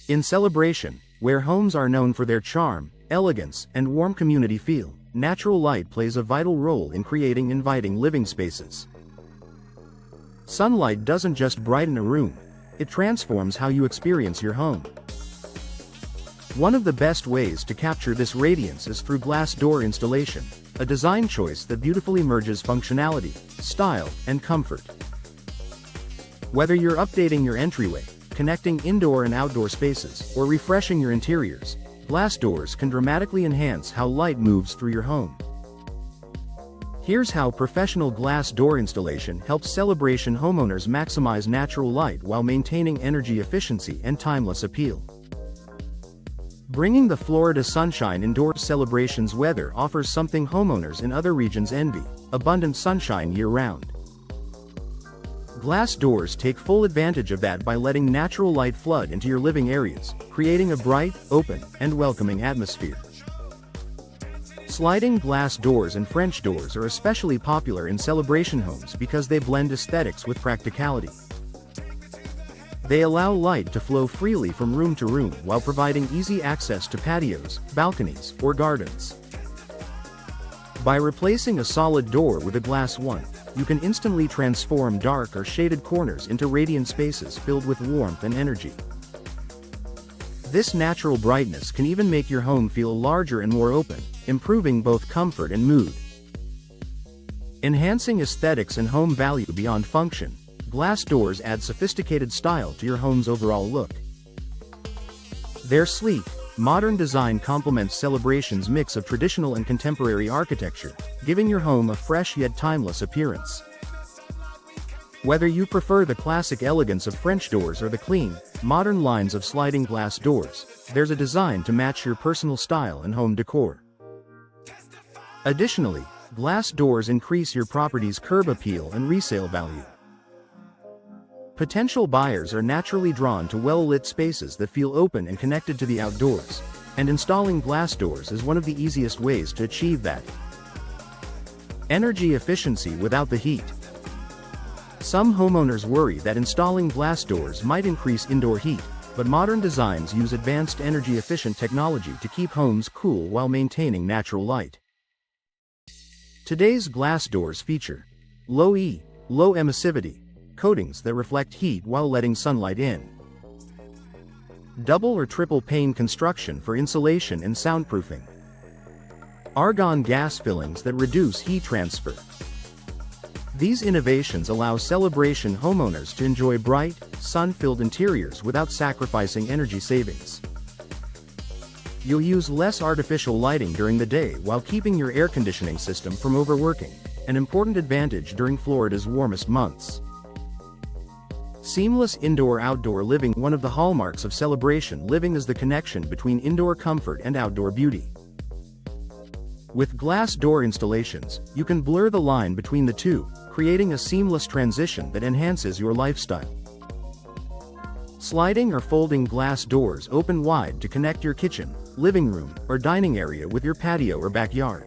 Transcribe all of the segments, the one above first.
In Celebration, where homes are known for their charm, elegance, and warm community feel, natural light plays a vital role in creating inviting living spaces. Sunlight doesn't just brighten a room, it transforms how you experience your home. One of the best ways to capture this radiance is through glass door installation, a design choice that beautifully merges functionality, style, and comfort. Whether you're updating your entryway, connecting indoor and outdoor spaces, or refreshing your interiors, glass doors can dramatically enhance how light moves through your home. Here's how professional glass door installation helps Celebration homeowners maximize natural light while maintaining energy efficiency and timeless appeal. Bringing the Florida sunshine indoors. Celebration's weather offers something homeowners in other regions envy: abundant sunshine year-round. Glass doors take full advantage of that by letting natural light flood into your living areas, creating a bright, open, and welcoming atmosphere. Sliding glass doors and French doors are especially popular in Celebration homes because they blend aesthetics with practicality. They allow light to flow freely from room to room while providing easy access to patios, balconies, or gardens. By replacing a solid door with a glass one, you can instantly transform dark or shaded corners into radiant spaces filled with warmth and energy. This natural brightness can even make your home feel larger and more open, improving both comfort and mood. Enhancing aesthetics and home value beyond function, glass doors add sophisticated style to your home's overall look. Their sleek, modern design complements Celebration's mix of traditional and contemporary architecture, giving your home a fresh yet timeless appearance. Whether you prefer the classic elegance of French doors or the clean, modern lines of sliding glass doors, there's a design to match your personal style and home decor. Additionally, glass doors increase your property's curb appeal and resale value. Potential buyers are naturally drawn to well-lit spaces that feel open and connected to the outdoors, and installing glass doors is one of the easiest ways to achieve that. Energy efficiency without the heat. Some homeowners worry that installing glass doors might increase indoor heat, but modern designs use advanced energy-efficient technology to keep homes cool while maintaining natural light. Today's glass doors feature low emissivity coatings that reflect heat while letting sunlight in, double or triple pane construction for insulation and soundproofing, argon gas fillings that reduce heat transfer. These innovations allow Celebration homeowners to enjoy bright, sun-filled interiors without sacrificing energy savings. You'll use less artificial lighting during the day while keeping your air conditioning system from overworking, an important advantage during Florida's warmest months. Seamless indoor-outdoor living. One of the hallmarks of Celebration living is the connection between indoor comfort and outdoor beauty. With glass door installations, you can blur the line between the two, creating a seamless transition that enhances your lifestyle. Sliding or folding glass doors open wide to connect your kitchen, living room, or dining area with your patio or backyard.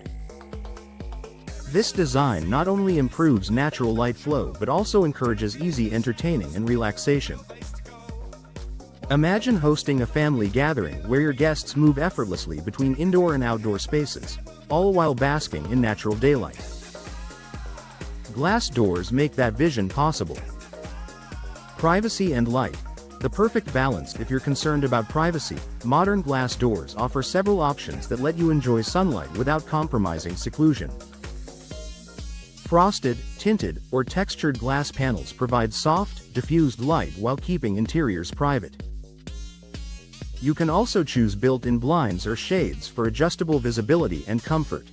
This design not only improves natural light flow but also encourages easy entertaining and relaxation. Imagine hosting a family gathering where your guests move effortlessly between indoor and outdoor spaces, all while basking in natural daylight. Glass doors make that vision possible. Privacy and light. The perfect balance. If you're concerned about privacy, modern glass doors offer several options that let you enjoy sunlight without compromising seclusion. Frosted, tinted, or textured glass panels provide soft, diffused light while keeping interiors private. You can also choose built-in blinds or shades for adjustable visibility and comfort.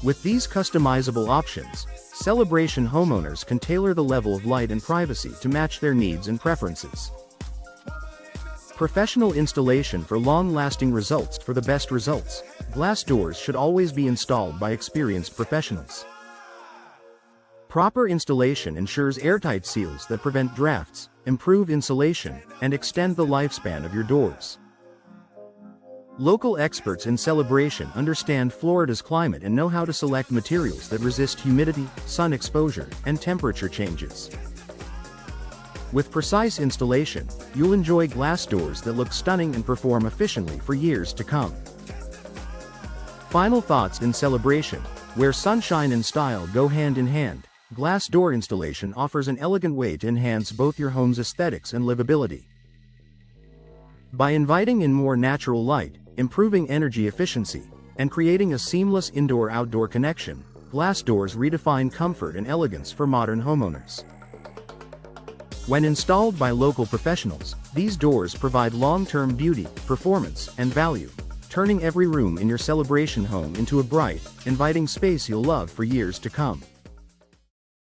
With these customizable options, Celebration homeowners can tailor the level of light and privacy to match their needs and preferences. Professional installation for long-lasting results. For the best results, glass doors should always be installed by experienced professionals. Proper installation ensures airtight seals that prevent drafts, improve insulation, and extend the lifespan of your doors. Local experts in Celebration understand Florida's climate and know how to select materials that resist humidity, sun exposure, and temperature changes. With precise installation, you'll enjoy glass doors that look stunning and perform efficiently for years to come. Final thoughts in celebration. Where sunshine and style go hand in hand, glass door installation offers an elegant way to enhance both your home's aesthetics and livability. By inviting in more natural light, improving energy efficiency, and creating a seamless indoor-outdoor connection, glass doors redefine comfort and elegance for modern homeowners. When installed by local professionals, these doors provide long-term beauty, performance, and value, turning every room in your celebration home into a bright, inviting space you'll love for years to come.